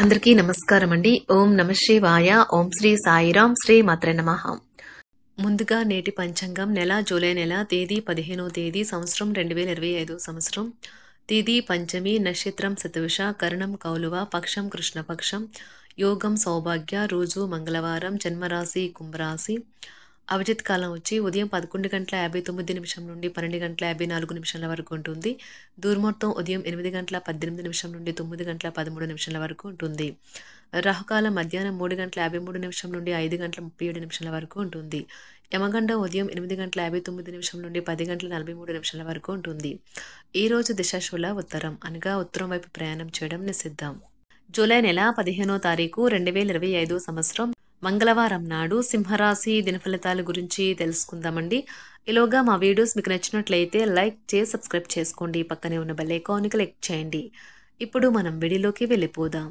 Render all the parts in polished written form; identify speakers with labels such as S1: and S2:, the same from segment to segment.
S1: అందరికీ నమస్కారం అండి. ఓం నమ శివాయ. ఓం శ్రీ సాయిరాం. శ్రీ మాత్రే నమః. ముందుగా నేటి పంచాంగం నెల జూలై నెల తేదీ 15వ తేదీ సంవత్సరం 2025 సంవత్సరం. తిథి పంచమి, నక్షత్రం శతవిష, కరణం కౌలువ, పక్షం కృష్ణపక్షం, యోగం సౌభాగ్య, రోజు మంగళవారం, జన్మరాశి కుంభరాశి. అభిజిత్ కాలం వచ్చి ఉదయం 11:59 నుండి 12:54 వరకు ఉంటుంది. దుర్ముహూర్తం ఉదయం 8:18 నుండి 9:13 వరకు ఉంటుంది. రాహుకాలం మధ్యాహ్నం 3:53 నుండి 5:37 వరకు ఉంటుంది. యమగండం ఉదయం 8:59 నుండి 10:43 వరకు ఉంటుంది. ఈ రోజు దిశాశూల ఉత్తరం అనగా ఉత్తరం వైపు ప్రయాణం చేయడం నిషిద్ధం. జూలై నెల 15వ తారీఖు 2025 సంవత్సరం మంగళవారం నాడు సింహరాశి దినఫలితాల గురించి తెలుసుకుందామండి. ఈలోగా మా వీడియోస్ మీకు నచ్చినట్లయితే లైక్ చేసి సబ్స్క్రైబ్ చేసుకోండి. పక్కనే ఉన్న బెల్ ఐకాన్కి క్లిక్ చేయండి. ఇప్పుడు మనం వీడియోలోకి వెళ్ళిపోదాం.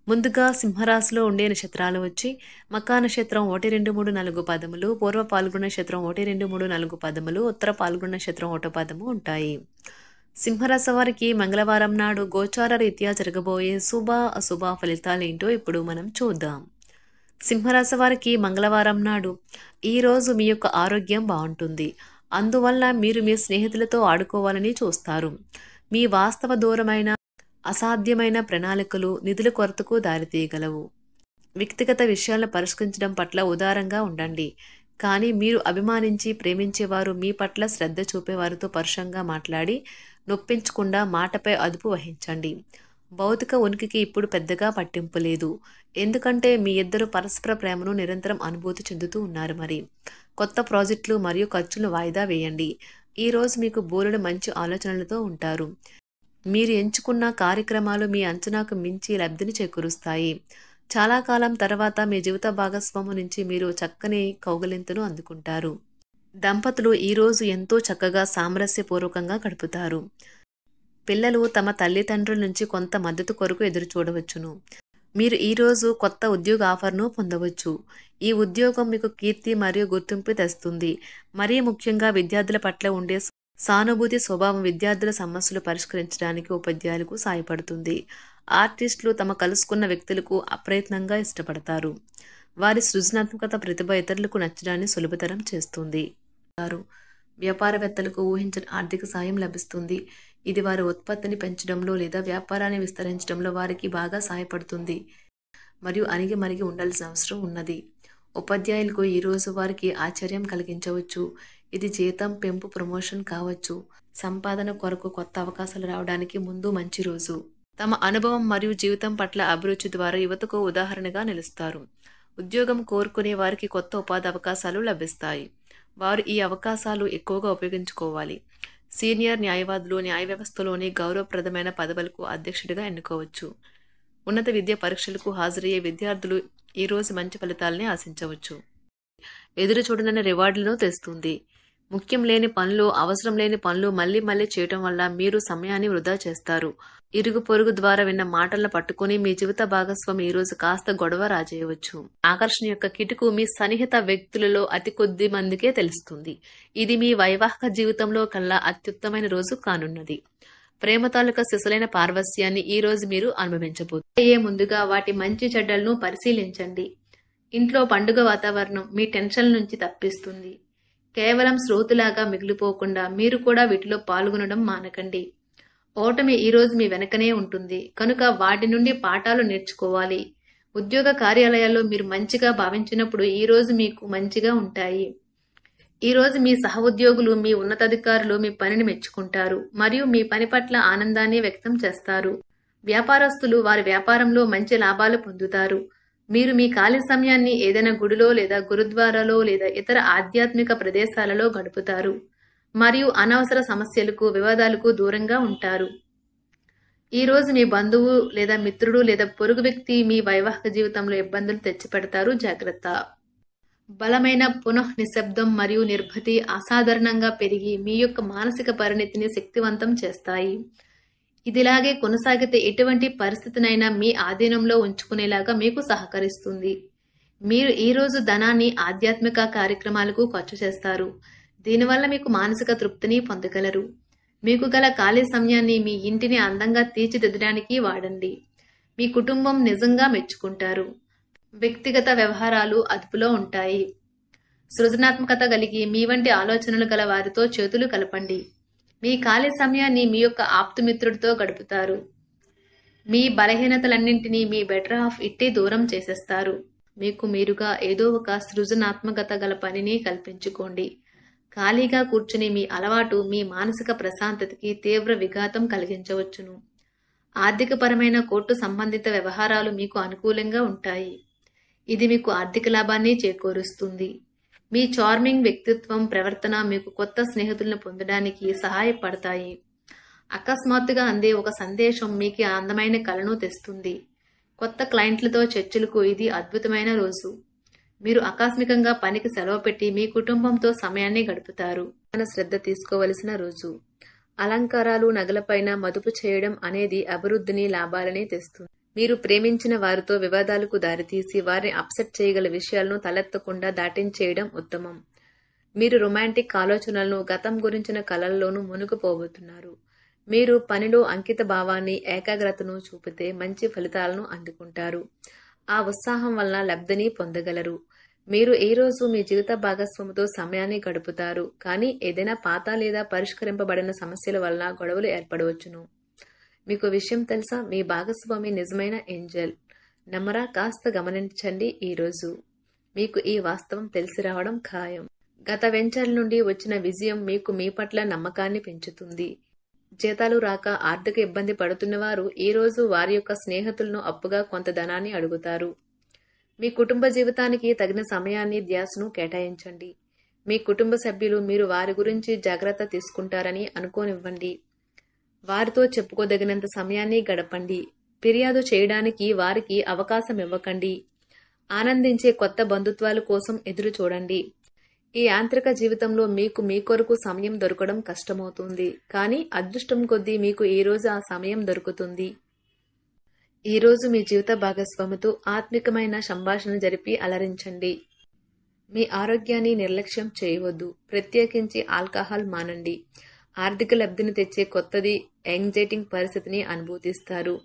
S1: ముందుగా సింహరాశిలో ఉండే నక్షత్రాలు వచ్చి మకా నక్షత్రం 1, 2, 3, 4 పదములు, పూర్వ పాల్గొన నక్షత్రం 1, 2, 3, 4 పదములు, ఉత్తర పాల్గొన నక్షత్రం 1 పదము ఉంటాయి. సింహరాశి వారికి మంగళవారం నాడు గోచార రీత్యా జరగబోయే శుభ అశుభ ఫలితాలు ఏంటో ఇప్పుడు మనం చూద్దాం. సింహరాశి వారికి మంగళవారం నాడు ఈరోజు మీ యొక్క ఆరోగ్యం బాగుంటుంది. అందువల్ల మీరు మీ స్నేహితులతో ఆడుకోవాలని చూస్తారు. మీ వాస్తవ దూరమైన అసాధ్యమైన ప్రణాళికలు నిధుల కొరతకు దారితీయగలవు. వ్యక్తిగత విషయాలను పరిష్కరించడం పట్ల ఉదారంగా ఉండండి. కానీ మీరు అభిమానించి ప్రేమించేవారు మీ పట్ల శ్రద్ధ చూపేవారితో పరుషంగా మాట్లాడి నొప్పించకుండా మాటపై అదుపు వహించండి. భౌతిక ఉనికికి ఇప్పుడు పెద్దగా పట్టింపు లేదు. ఎందుకంటే మీ ఇద్దరు పరస్పర ప్రేమను నిరంతరం అనుభూతి చెందుతూ ఉన్నారు. మరి కొత్త ప్రాజెక్టులు మరియు ఖర్చులను వాయిదా వేయండి. ఈరోజు మీకు బోలెడు మంచి ఆలోచనలతో ఉంటారు. మీరు ఎంచుకున్న కార్యక్రమాలు మీ అంచనాకు మించి లబ్ధిని చేకూరుస్తాయి. చాలా కాలం తర్వాత మీ జీవిత భాగస్వాము నుంచి మీరు చక్కని కౌగిలింతను అందుకుంటారు. దంపతులు ఈరోజు ఎంతో చక్కగా సామరస్యపూర్వకంగా గడుపుతారు. పిల్లలు తమ తల్లిదండ్రుల నుంచి కొంత మద్దతు కొరకు ఎదురు చూడవచ్చును. మీరు ఈరోజు కొత్త ఉద్యోగ ఆఫర్ను పొందవచ్చు. ఈ ఉద్యోగం మీకు కీర్తి మరియు గుర్తింపు తెస్తుంది. మరీ ముఖ్యంగా విద్యార్థుల పట్ల ఉండే సానుభూతి స్వభావం విద్యార్థుల సమస్యలు పరిష్కరించడానికి ఉపాధ్యాయులకు సాయపడుతుంది. ఆర్టిస్టులు తమ కలుసుకున్న వ్యక్తులకు అప్రయత్నంగా ఇష్టపడతారు. వారి సృజనాత్మకత ప్రతిభ ఇతరులకు నచ్చడాన్ని సులభతరం చేస్తుంది. వ్యాపారవేత్తలకు ఊహించని ఆర్థిక సాయం లభిస్తుంది. ఇది వారి ఉత్పత్తిని పెంచడంలో లేదా వ్యాపారాన్ని విస్తరించడంలో వారికి బాగా సహాయపడుతుంది. మరియు అణిగి మరిగి ఉండాల్సిన అవసరం ఉన్నది. ఉపాధ్యాయులకు ఈరోజు వారికి ఆశ్చర్యం కలిగించవచ్చు. ఇది జీతం పెంపు, ప్రమోషన్ కావచ్చు. సంపాదన కొరకు కొత్త అవకాశాలు రావడానికి ముందు మంచి రోజు. తమ అనుభవం మరియు జీవితం పట్ల అభిరుచి ద్వారా యువతకు ఉదాహరణగా నిలుస్తారు. ఉద్యోగం కోరుకునే వారికి కొత్త ఉపాధి అవకాశాలు లభిస్తాయి. వారు ఈ అవకాశాలు ఎక్కువగా ఉపయోగించుకోవాలి. సీనియర్ న్యాయవాదులు న్యాయ వ్యవస్థలోని గౌరవప్రదమైన పదవులకు అధ్యక్షుడిగా ఎన్నుకోవచ్చు. ఉన్నత విద్యా పరీక్షలకు హాజరయ్యే విద్యార్థులు ఈరోజు మంచి ఫలితాలని ఆశించవచ్చు. ఎదురు చూడనన్న రివార్డులను తెస్తుంది. ముఖ్యం లేని పనులు, అవసరం లేని పనులు మళ్లీ మళ్లీ చేయటం వల్ల మీరు సమయాన్ని వృధా చేస్తారు. ఇరుగు పొరుగు ద్వారా విన్న మాటలను పట్టుకుని మీ జీవిత భాగస్వామి ఈరోజు కాస్త గొడవ రాజేయవచ్చు. ఆకర్షణ యొక్క కిటుకు మీ సన్నిహిత వ్యక్తులలో అతి కొద్ది మందికే తెలుస్తుంది. ఇది మీ వైవాహిక జీవితంలో కల్లా అత్యుత్తమైన రోజు కానున్నది. ప్రేమ తాలూకా శిశులైన పార్వస్యాన్ని ఈ రోజు మీరు అనుభవించబోతున్నారు. ముందుగా వాటి మంచి చెడ్డలను పరిశీలించండి. ఇంట్లో పండుగ వాతావరణం మీ టెన్షన్ నుంచి తప్పిస్తుంది. కేవలం శ్రోతలాగా మిగిలిపోకుండా మీరు కూడా వీటిలో పాల్గొనడం మానకండి. ఓటమి ఈరోజు మీ వెనకనే ఉంటుంది కనుక వాటి నుండి పాఠాలు నేర్చుకోవాలి. ఉద్యోగ కార్యాలయాల్లో మీరు మంచిగా భావించినప్పుడు ఈరోజు మీకు మంచిగా ఉంటాయి. ఈరోజు మీ సహ ఉద్యోగులు, మీ ఉన్నతాధికారులు మీ పనిని మెచ్చుకుంటారు మరియు మీ పని పట్ల ఆనందాన్ని వ్యక్తం చేస్తారు. వ్యాపారస్తులు వారి వ్యాపారంలో మంచి లాభాలు పొందుతారు. మీరు మీ ఖాళీ సమయాన్ని ఏదైనా గుడిలో లేదా గురుద్వారాలో లేదా ఇతర ఆధ్యాత్మిక ప్రదేశాలలో గడుపుతారు మరియు అనవసర సమస్యలకు, వివాదాలకు దూరంగా ఉంటారు. ఈరోజు మీ బంధువు లేదా మిత్రుడు లేదా పొరుగు వ్యక్తి మీ వైవాహిక జీవితంలో ఇబ్బందులు తెచ్చిపెడతారు. జాగ్రత్త. బలమైన పునః నిశ్శబ్దం మరియు నిర్భతి అసాధారణంగా పెరిగి మీ యొక్క మానసిక పరిణతిని శక్తివంతం చేస్తాయి. ఇదిలాగే కొనసాగితే ఎటువంటి పరిస్థితినైనా మీ ఆధీనంలో ఉంచుకునేలాగా మీకు సహకరిస్తుంది. మీరు ఈరోజు ధనాన్ని ఆధ్యాత్మిక కార్యక్రమాలకు ఖర్చు చేస్తారు. దీనివల్ల మీకు మానసిక తృప్తిని పొందగలరు. మీకు గల ఖాళీ సమయాన్ని మీ ఇంటిని అందంగా తీర్చిదిద్దడానికి వాడండి. మీ కుటుంబం నిజంగా మెచ్చుకుంటారు. వ్యక్తిగత వ్యవహారాలు అదుపులో ఉంటాయి. సృజనాత్మకత కలిగి మీ వంటి ఆలోచనలు గల వారితో చేతులు కలపండి. మీ ఖాళీ సమయాన్ని మీ యొక్క ఆప్తుమిత్రుడితో గడుపుతారు. మీ బలహీనతలన్నింటినీ మీ బెటర్ హాఫ్ ఇట్టే దూరం చేసేస్తారు. మీకు మీరుగా ఏదో ఒక సృజనాత్మకత గల పనిని కల్పించుకోండి. ఖాళీగా కూర్చుని మీ అలవాటు మీ మానసిక ప్రశాంతతకి తీవ్ర విఘాతం కలిగించవచ్చును. ఆర్థికపరమైన కోర్టు సంబంధిత వ్యవహారాలు మీకు అనుకూలంగా ఉంటాయి. ఇది మీకు ఆర్థిక లాభాన్ని చేకూరుస్తుంది. మీ చార్మింగ్ వ్యక్తిత్వం, ప్రవర్తన మీకు కొత్త స్నేహితులను పొందడానికి సహాయపడతాయి. అకస్మాత్తుగా అందే ఒక సందేశం మీకు అందమైన కలను తెస్తుంది. కొత్త క్లయింట్లతో చర్చలకు ఇది అద్భుతమైన రోజు. మీరు ఆకస్మికంగా పనికి సెలవు పెట్టి మీ కుటుంబంతో సమయాన్ని గడుపుతారు. శ్రద్ధ తీసుకోవలసిన రోజు. అలంకారాలు, నగలపైన మదుపు చేయడం అనేది అభివృద్ధిని, లాభాలని తెస్తుంది. మీరు ప్రేమించిన వారితో వివాదాలకు దారితీసి వారిని అప్సెట్ చేయగల విషయాలను తలెత్తకుండా దాటించేయడం ఉత్తమం. మీరు రొమాంటిక్ ఆలోచనలను, గతం గురించిన కలల్లోనూ మునిగిపోబోతున్నారు. మీరు పనిలో అంకిత భావాన్ని, ఏకాగ్రతను చూపితే మంచి ఫలితాలను అందుకుంటారు. ఆ ఉత్సాహం వలన లబ్ధిని పొందగలరు. మీరు ఈ రోజు మీ జీవిత భాగస్వామితో సమయాన్ని గడుపుతారు. కానీ ఏదైనా పాత లేదా పరిష్కరింపబడిన సమస్యల వలన గొడవలు ఏర్పడవచ్చును. మీకు విషయం తెలుసా? మీ భాగస్వామి నిజమైన ఏంజల్. నమ్మరా? కాస్త గమనించండి. ఈరోజు మీకు ఈ వాస్తవం తెలిసి రావడం ఖాయం. గత వెంచర్ల నుండి వచ్చిన విజయం మీకు మీ పట్ల నమ్మకాన్ని పెంచుతుంది. జీతాలు రాక ఆర్థిక ఇబ్బంది పడుతున్నవారు ఈ రోజు వారి యొక్క స్నేహితులను అప్పుగా కొంత ధనాన్ని అడుగుతారు. మీ కుటుంబ జీవితానికి తగిన సమయాన్ని, ధ్యాసను కేటాయించండి. మీ కుటుంబ సభ్యులు మీరు వారి గురించి జాగ్రత్త తీసుకుంటారని అనుకోనివ్వండి. వారితో చెప్పుకోదగినంత సమయాన్ని గడపండి. ఫిర్యాదు చేయడానికి వారికి అవకాశం ఇవ్వకండి. ఆనందించే కొత్త బంధుత్వాల కోసం ఎదురు చూడండి. ఈ యాంత్రిక జీవితంలో మీకు మీ కొరకు సమయం దొరకడం కష్టమవుతుంది. కానీ అదృష్టం కొద్దీ మీకు ఈ రోజు ఆ సమయం దొరుకుతుంది. ఈ రోజు మీ జీవిత భాగస్వామితో ఆత్మికమైన సంభాషణ జరిపి అలరించండి. మీ ఆరోగ్యాన్ని నిర్లక్ష్యం చేయవద్దు. ప్రత్యేకించి ఆల్కహాల్ మానండి. ఆర్థిక లబ్ధిని తెచ్చే కొత్తది, యాంగ్జైటింగ్ పరిస్థితిని అనుభూతిస్తారు.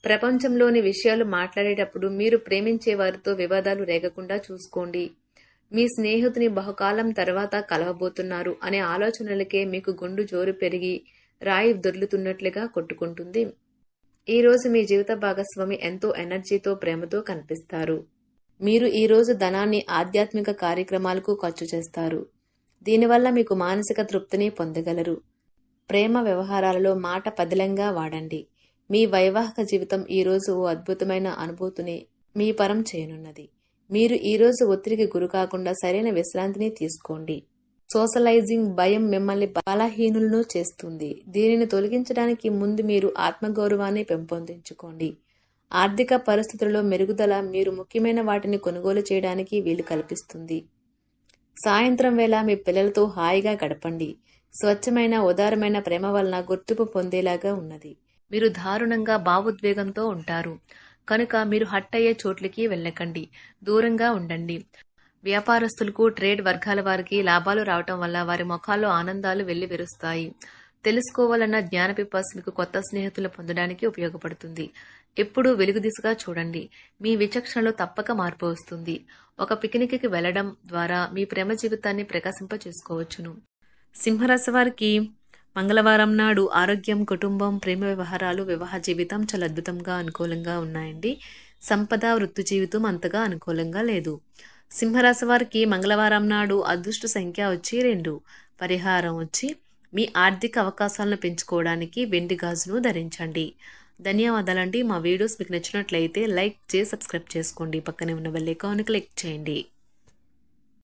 S1: ప్రపంచంలోని విషయాలు మాట్లాడేటప్పుడు మీరు ప్రేమించే వారితో వివాదాలు రేగకుండా చూసుకోండి. మీ స్నేహితుని బహుకాలం తర్వాత కలవబోతున్నారు అనే ఆలోచనలకే మీకు గుండు జోరు పెరిగి రాయి దొర్లుతున్నట్లుగా కొట్టుకుంటుంది. ఈ రోజు మీ జీవిత భాగస్వామి ఎంతో ఎనర్జీతో, ప్రేమతో కనిపిస్తారు. మీరు ఈ రోజు ధనాన్ని ఆధ్యాత్మిక కార్యక్రమాలకు ఖర్చు చేస్తారు. దీనివల్ల మీకు మానసిక తృప్తిని పొందగలరు. ప్రేమ వ్యవహారాలలో మాట పదిలంగా వాడండి. మీ వైవాహిక జీవితం ఈ రోజు ఓ అద్భుతమైన అనుభూతిని మీ పరం చేయనున్నది. మీరు ఈ రోజు ఒత్తిడికి గురి కాకుండా సరైన విశ్రాంతిని తీసుకోండి. సోషలైజింగ్ భయం మిమ్మల్ని బలహీనులను చేస్తుంది. దీనిని తొలగించడానికి ముందు మీరు ఆత్మగౌరవాన్ని పెంపొందించుకోండి. ఆర్థిక పరిస్థితుల్లో మెరుగుదల మీరు ముఖ్యమైన వాటిని కొనుగోలు చేయడానికి వీలు కల్పిస్తుంది. సాయంత్రం వేళ మీ పిల్లలతో హాయిగా గడపండి. స్వచ్ఛమైన, ఉదారమైన ప్రేమ వలన గుర్తింపు పొందేలాగా ఉన్నది. మీరు దారుణంగా భావోద్వేగంతో ఉంటారు కనుక మీరు హట్ అయ్యే చోట్లకి వెళ్ళకండి. దూరంగా ఉండండి. వ్యాపారస్తులకు, ట్రేడ్ వర్గాల వారికి లాభాలు రావటం వల్ల వారి ముఖాల్లో ఆనందాలు వెల్లివిరుస్తాయి. తెలుసుకోవాలన్న జ్ఞాన పిపాస మీకు కొత్త స్నేహితులు పొందడానికి ఉపయోగపడుతుంది. ఎప్పుడూ వెలుగు దిశగా చూడండి. మీ విచక్షణలో తప్పక మార్పు వస్తుంది. ఒక పిక్నిక్కి వెళ్లడం ద్వారా మీ ప్రేమ జీవితాన్ని ప్రకాశింప చేసుకోవచ్చును. సింహరాశి వారికి మంగళవారం నాడు ఆరోగ్యం, కుటుంబం, ప్రేమ వ్యవహారాలు, వివాహ జీవితం చాలా అద్భుతంగా, అనుకూలంగా ఉన్నాయండి. సంపద, వృత్తి జీవితం అంతగా అనుకూలంగా లేదు. సింహరాశి వారికి మంగళవారం నాడు అదృష్ట సంఖ్య వచ్చి 2. పరిహారం వచ్చి మీ ఆర్థిక అవకాశాలను పెంచుకోవడానికి వెండి గాజును ధరించండి. ధన్యవాదాలండి. మా వీడియోస్ మీకు నచ్చినట్లయితే లైక్ చేసి సబ్స్క్రైబ్ చేసుకోండి. పక్కనే ఉన్న బెల్ ఐకాన్ క్లిక్ చేయండి.